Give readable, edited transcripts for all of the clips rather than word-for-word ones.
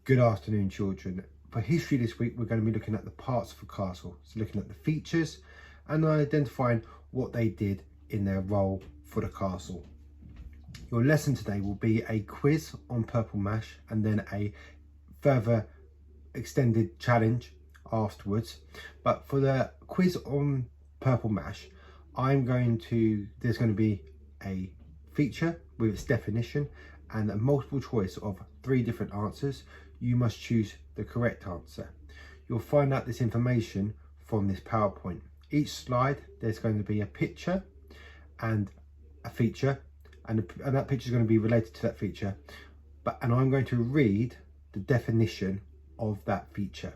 Good afternoon, children. For history this week, we're going to be looking at the parts of a castle. So looking at the features and identifying what they did in their role for the castle. Your lesson today will be a quiz on Purple Mash and then a further extended challenge afterwards. But for the quiz on Purple Mash, there's going to be a feature with its definition and a multiple choice of 3 different answers. You must choose the correct answer. You'll find out this information from this PowerPoint. Each slide, there's going to be a picture and a feature, and that picture is going to be related to that feature. And I'm going to read the definition of that feature.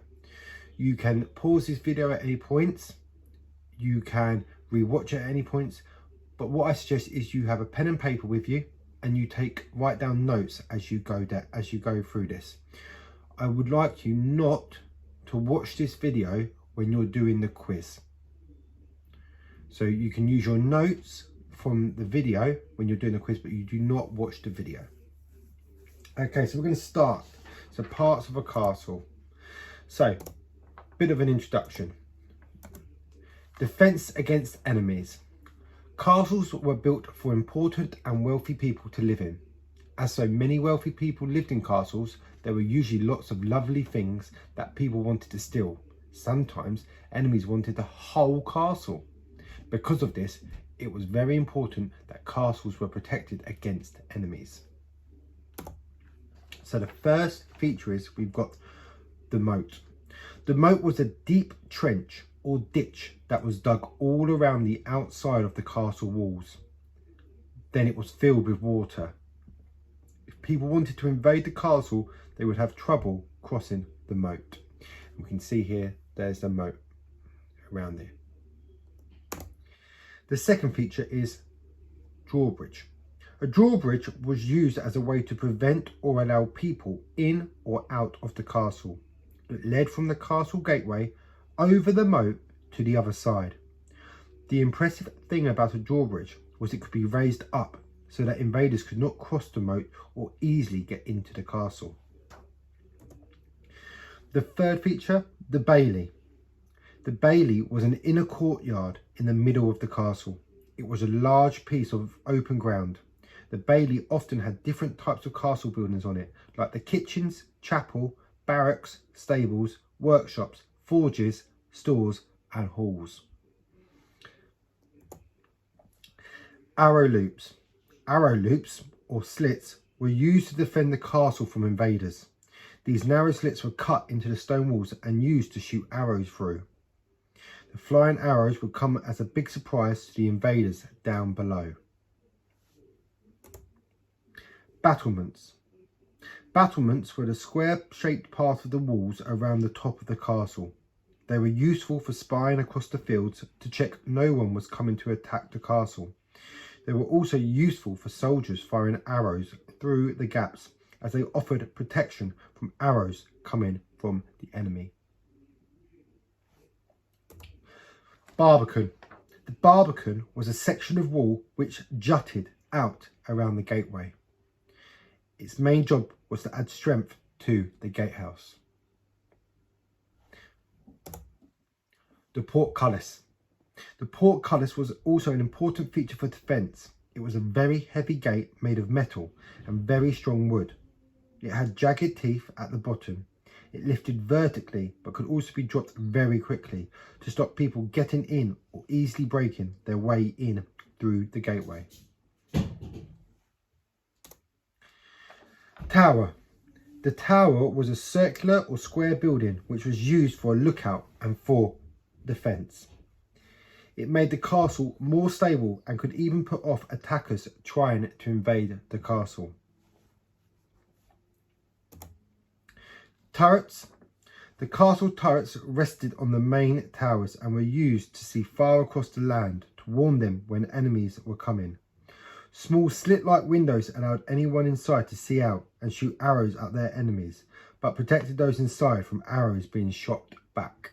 You can pause this video at any points. You can rewatch it at any points. But what I suggest is you have a pen and paper with you, and you write down notes as you go through this. I would like you not to watch this video when you're doing the quiz. So you can use your notes from the video when you're doing the quiz, but you do not watch the video. Okay, so we're going to start. So parts of a castle. So, bit of an introduction. Defense against enemies. Castles were built for important and wealthy people to live in. As so many wealthy people lived in castles, there were usually lots of lovely things that people wanted to steal. Sometimes enemies wanted the whole castle. Because of this, it was very important that castles were protected against enemies. So the first feature is we've got the moat. The moat was a deep trench or ditch that was dug all around the outside of the castle walls. Then it was filled with water. If people wanted to invade the castle, they would have trouble crossing the moat. We can see here, there's the moat around there. The second feature is drawbridge. A drawbridge was used as a way to prevent or allow people in or out of the castle. It led from the castle gateway over the moat to the other side. The impressive thing about a drawbridge was it could be raised up so that invaders could not cross the moat or easily get into the castle. The third feature, the bailey. The bailey was an inner courtyard in the middle of the castle. It was a large piece of open ground. The bailey often had different types of castle buildings on it, like the kitchens, chapel, barracks, stables, workshops, forges, stores and halls. Arrow loops. Arrow loops, or slits, were used to defend the castle from invaders. These narrow slits were cut into the stone walls and used to shoot arrows through. The flying arrows would come as a big surprise to the invaders down below. Battlements. Battlements were the square-shaped part of the walls around the top of the castle. They were useful for spying across the fields to check no one was coming to attack the castle. They were also useful for soldiers firing arrows through the gaps, as they offered protection from arrows coming from the enemy. Barbican. The barbican was a section of wall which jutted out around the gateway. Its main job was to add strength to the gatehouse. The portcullis. The portcullis was also an important feature for defence. It was a very heavy gate made of metal and very strong wood. It had jagged teeth at the bottom. It lifted vertically but could also be dropped very quickly to stop people getting in or easily breaking their way in through the gateway. Tower. The tower was a circular or square building which was used for a lookout and for defence. It made the castle more stable and could even put off attackers trying to invade the castle. Turrets. The castle turrets rested on the main towers and were used to see far across the land to warn them when enemies were coming. Small slit-like windows allowed anyone inside to see out and shoot arrows at their enemies, but protected those inside from arrows being shot back.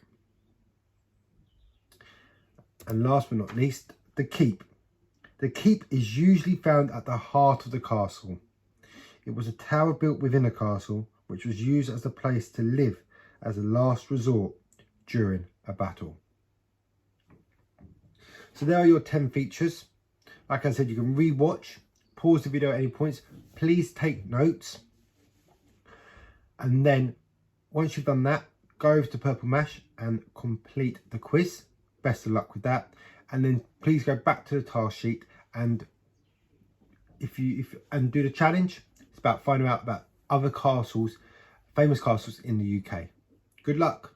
And last but not least, the keep. The keep is usually found at the heart of the castle. It was a tower built within a castle which was used as a place to live as a last resort during a battle. So there are your 10 features. Like I said, you can re-watch, pause the video at any points. Please take notes. And then once you've done that, go over to Purple Mash and complete the quiz. Best of luck with that. And then please go back to the task sheet and and do the challenge. It's about finding out about other castles, famous castles in the UK. Good luck.